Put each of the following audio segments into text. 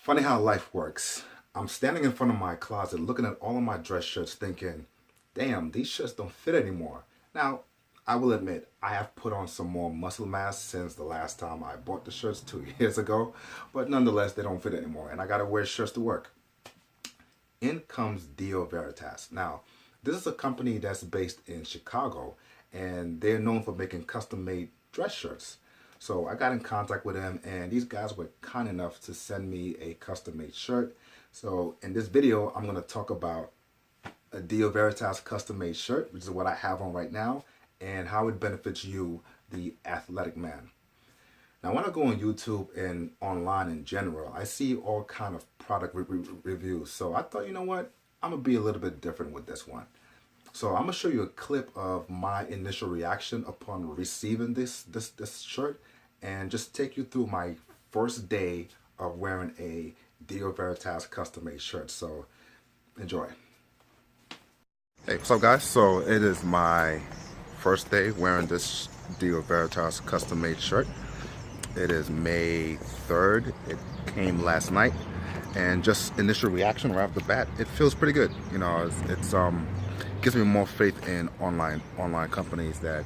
Funny how life works. I'm standing in front of my closet looking at all of my dress shirts thinking, damn, these shirts don't fit anymore. Now, I will admit, I have put on some more muscle mass since the last time I bought the shirts 2 years ago, but nonetheless, they don't fit anymore, and I gotta wear shirts to work. In comes Deo Veritas. Now, this is a company that's based in Chicago, and they're known for making custom-made dress shirts. So I got in contact with them, and these guys were kind enough to send me a custom-made shirt. So in this video, I'm going to talk about a Deo Veritas custom-made shirt, which is what I have on right now, and how it benefits you, the athletic man. Now, when I go on YouTube and online in general, I see all kind of product reviews. So I thought, you know what? I'm going to be a little bit different with this one. So I'm going to show you a clip of my initial reaction upon receiving this shirt and just take you through my first day of wearing a Deo Veritas custom-made shirt. So enjoy. Hey, what's up guys? So it is my first day wearing this Deo Veritas custom-made shirt. It is May 3rd. It came last night, and just initial reaction right off the bat, it feels pretty good. You know, it's gives me more faith in online companies that,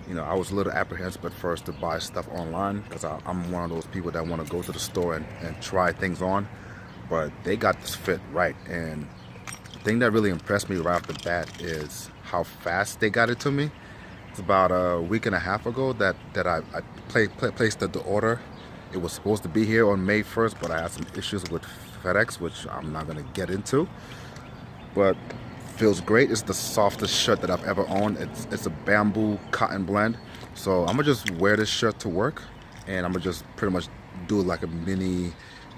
you know, I was a little apprehensive at first to buy stuff online because I'm one of those people that want to go to the store and try things on, but they got this fit right. And the thing that really impressed me right off the bat is how fast they got it to me. It's about a week and a half ago that I placed the order. It was supposed to be here on May 1st, but I had some issues with FedEx, which I'm not going to get into. But feels great. It's the softest shirt that I've ever owned. It's a bamboo cotton blend. So I'm gonna just wear this shirt to work, and I'm gonna just pretty much do like a mini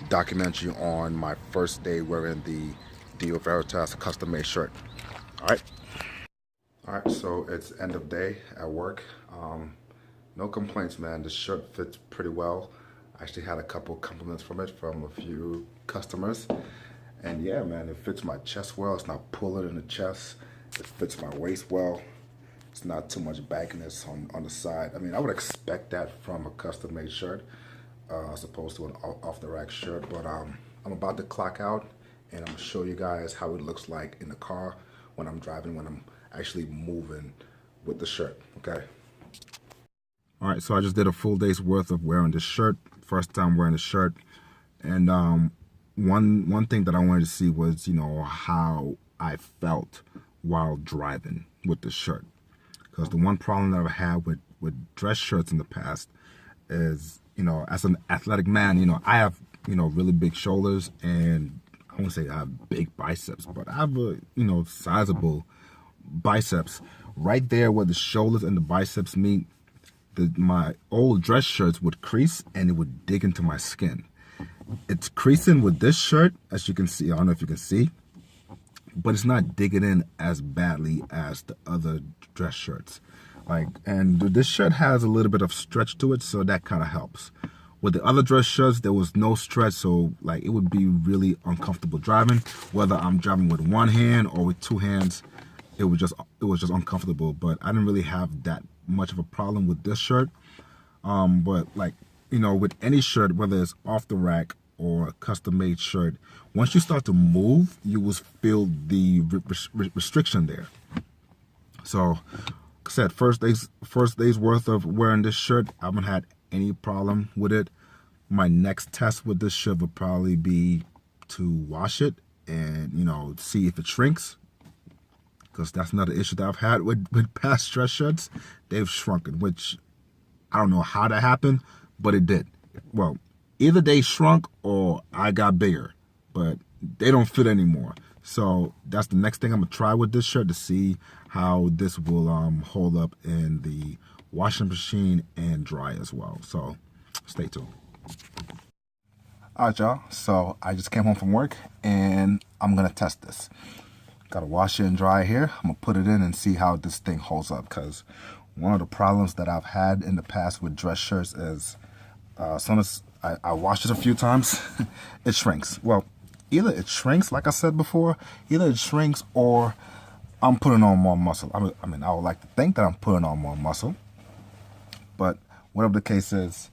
documentary on my first day wearing the Deo Veritas custom-made shirt. All right, so it's end of day at work. No complaints, man. This shirt fits pretty well. I actually had a couple compliments from it from a few customers. And yeah, man, it fits my chest well. It's not pulling in the chest. It fits my waist well. It's not too much bagginess on the side. I mean, I would expect that from a custom-made shirt as opposed to an off-the-rack shirt. But I'm about to clock out, and I'm going to show you guys how it looks like in the car when I'm driving, when I'm actually moving with the shirt, okay? All right, so I just did a full day's worth of wearing this shirt. First time wearing the shirt. And one thing that I wanted to see was, you know, how I felt while driving with the shirt. Because the one problem that I've had with dress shirts in the past is, you know, as an athletic man, you know, I have, you know, really big shoulders, and I won't say I have big biceps, but I have a, you know, sizable biceps. Right there where the shoulders and the biceps meet, my old dress shirts would crease and it would dig into my skin. It's creasing with this shirt, as you can see. I don't know if you can see, but it's not digging in as badly as the other dress shirts. And this shirt has a little bit of stretch to it, so that kind of helps. With the other dress shirts, there was no stretch, so like it would be really uncomfortable driving. Whether I'm driving with one hand or with two hands, it was just uncomfortable. But I didn't really have that much of a problem with this shirt. But like, you know, with any shirt, whether it's off the rack or a custom-made shirt, once you start to move, you will feel the restriction there. So, like I said, first day's worth of wearing this shirt, I haven't had any problem with it. My next test with this shirt would probably be to wash it and, you know, see if it shrinks. Because that's another issue that I've had with past dress shirts. They've shrunken, which I don't know how that happened, but it did. Well, either they shrunk or I got bigger, but they don't fit anymore. So that's the next thing I'm gonna try with this shirt to see how this will hold up in the washing machine and dry as well. So stay tuned. All right, y'all. So I just came home from work and I'm gonna test this. Gotta wash it and dry here. I'm gonna put it in and see how this thing holds up, because one of the problems that I've had in the past with dress shirts is as soon as I wash it a few times, it shrinks. Well, either it shrinks, like I said before, either it shrinks or I'm putting on more muscle. I mean, I would like to think that I'm putting on more muscle, but whatever the case is,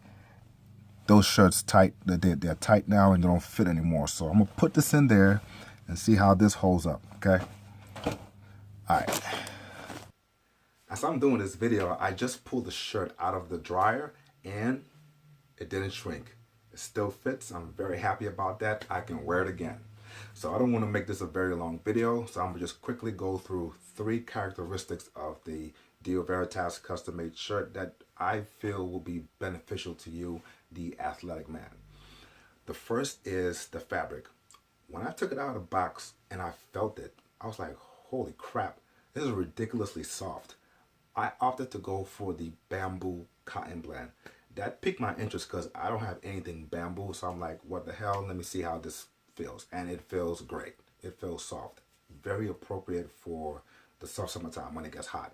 those shirts tight. They're tight now and they don't fit anymore. So I'm going to put this in there and see how this holds up, okay? All right. As I'm doing this video, I just pulled the shirt out of the dryer and it didn't shrink. It still fits. I'm very happy about that. I can wear it again. So I don't want to make this a very long video, so I'm going to just quickly go through 3 characteristics of the Deo Veritas custom-made shirt that I feel will be beneficial to you, the athletic man. The first is the fabric. When I took it out of the box and I felt it, I was like, holy crap, this is ridiculously soft. I opted to go for the bamboo cotton blend. That piqued my interest because I don't have anything bamboo, so I'm like, what the hell, let me see how this feels. And it feels great. It feels soft. Very appropriate for the soft summertime when it gets hot.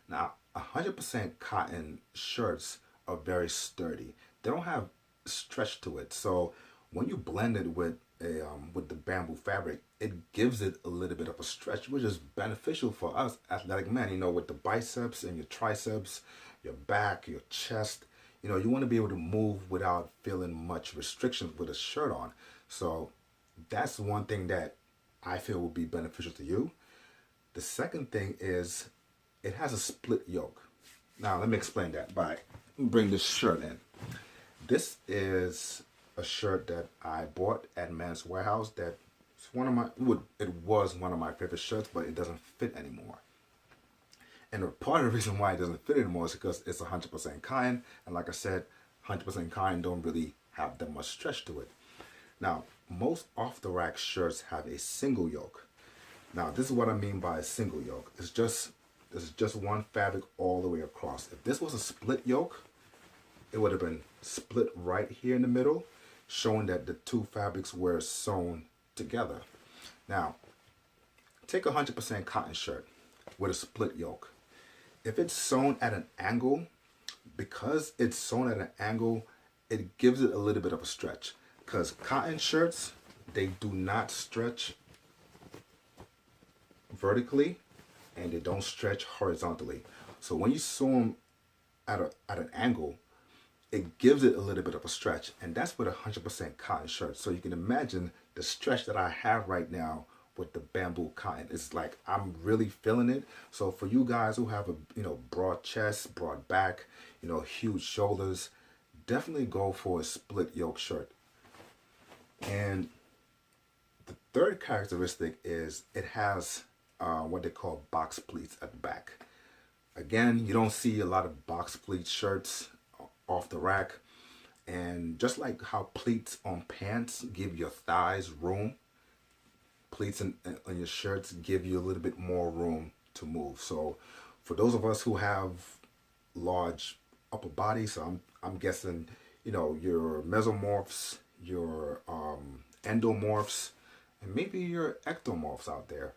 Now, 100% cotton shirts are very sturdy. They don't have stretch to it. So when you blend it with the bamboo fabric, it gives it a little bit of a stretch, which is beneficial for us athletic men. You know, with the biceps and your triceps, your back, your chest, you know, you want to be able to move without feeling much restrictions with a shirt on. So that's one thing that I feel will be beneficial to you. The second thing is it has a split yoke. Now let me explain that by bring this shirt in. This is a shirt that I bought at Men's Warehouse. That it was one of my favorite shirts, but it doesn't fit anymore. And part of the reason why it doesn't fit anymore is because it's 100% cotton, and like I said, 100% cotton don't really have that much stretch to it. Now, most off-the-rack shirts have a single yoke. Now, this is what I mean by a single yoke. It's just one fabric all the way across. If this was a split yoke, it would have been split right here in the middle, showing that the 2 fabrics were sewn together. Now, take a 100% cotton shirt with a split yoke. If it's sewn at an angle, because it's sewn at an angle, it gives it a little bit of a stretch. Because cotton shirts, they do not stretch vertically and they don't stretch horizontally. So when you sew them at an angle, it gives it a little bit of a stretch, and that's with a 100% cotton shirt. So you can imagine the stretch that I have right now with the bamboo cotton. It's like I'm really feeling it. So for you guys who have a broad chest, broad back, huge shoulders, definitely go for a split yoke shirt. And the third characteristic is it has what they call box pleats at the back. Again, you don't see a lot of box pleat shirts off the rack. And just like how pleats on pants give your thighs room, pleats on your shirts give you a little bit more room to move. So for those of us who have large upper bodies, so I'm guessing, your mesomorphs, your endomorphs, and maybe your ectomorphs out there.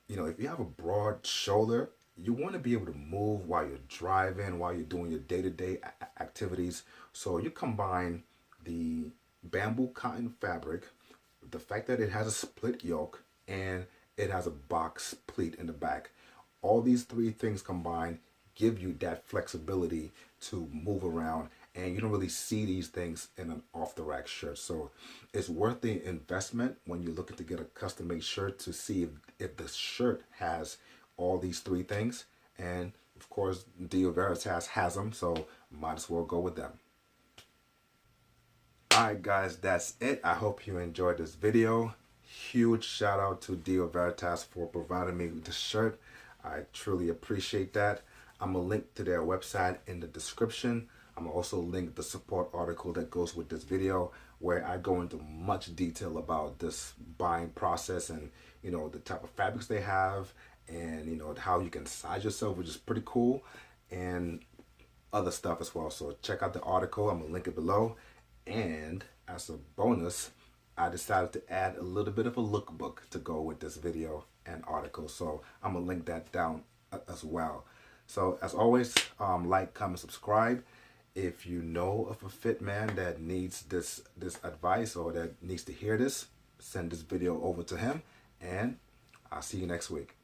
If you have a broad shoulder, you want to be able to move while you're driving, while you're doing your day-to-day activities. So you combine the bamboo cotton fabric, the fact that it has a split yoke, and it has a box pleat in the back. All these 3 things combined give you that flexibility to move around, and you don't really see these things in an off-the-rack shirt. So it's worth the investment when you're looking to get a custom-made shirt to see if the shirt has all these 3 things. And of course, Deo Veritas has them, so might as well go with them. Alright guys, that's it. I hope you enjoyed this video. Huge shout out to Deo Veritas for providing me with this shirt. I truly appreciate that. I'm going to link to their website in the description. I'm going to also link the support article that goes with this video, where I go into much detail about this buying process and the type of fabrics they have, and how you can size yourself, which is pretty cool, and other stuff as well. So check out the article. I'm gonna link it below. And as a bonus, I decided to add a little bit of a lookbook to go with this video and article, so I'm gonna link that down as well. So as always, like, comment, subscribe. If you know of a fit man that needs this advice or that needs to hear this, send this video over to him, and I'll see you next week.